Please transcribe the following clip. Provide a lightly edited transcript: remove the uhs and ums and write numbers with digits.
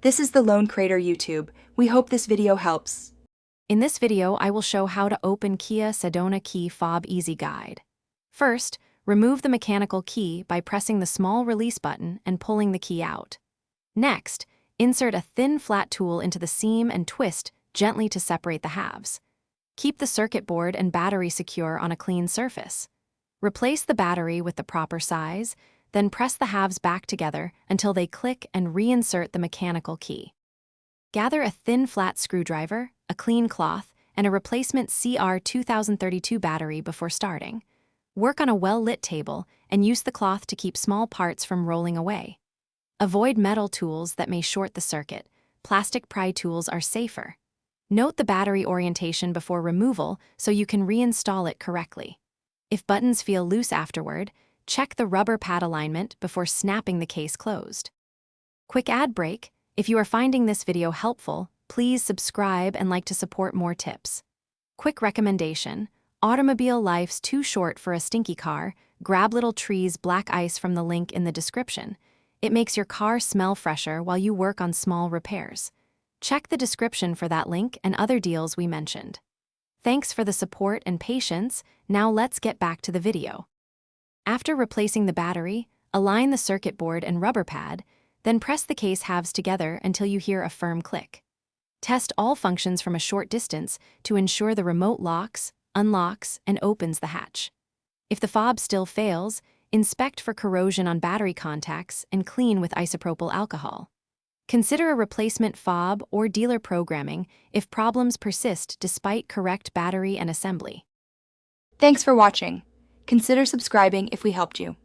This is the Lone Crater YouTube. We hope this video helps. In this video, I will show how to open Kia Sedona key fob easy guide. First, remove the mechanical key by pressing the small release button and pulling the key out. Next, insert a thin flat tool into the seam and twist gently to separate the halves. Keep the circuit board and battery secure on a clean surface. Replace the battery with the proper size, then press the halves back together until they click and reinsert the mechanical key. Gather a thin flat screwdriver, a clean cloth, and a replacement CR2032 battery before starting. Work on a well-lit table and use the cloth to keep small parts from rolling away. Avoid metal tools that may short the circuit. Plastic pry tools are safer. Note the battery orientation before removal so you can reinstall it correctly. If buttons feel loose afterward, check the rubber pad alignment before snapping the case closed. Quick ad break. If you are finding this video helpful, please subscribe and like to support more tips. Quick recommendation: automobile life's too short for a stinky car. Grab Little Tree's black ice from the link in the description. It makes your car smell fresher while you work on small repairs. Check the description for that link and other deals we mentioned. Thanks for the support and patience. Now let's get back to the video. After replacing the battery, align the circuit board and rubber pad, then press the case halves together until you hear a firm click. Test all functions from a short distance to ensure the remote locks, unlocks, and opens the hatch. If the fob still fails, inspect for corrosion on battery contacts and clean with isopropyl alcohol. Consider a replacement fob or dealer programming if problems persist despite correct battery and assembly. Thanks for watching. Consider subscribing if we helped you.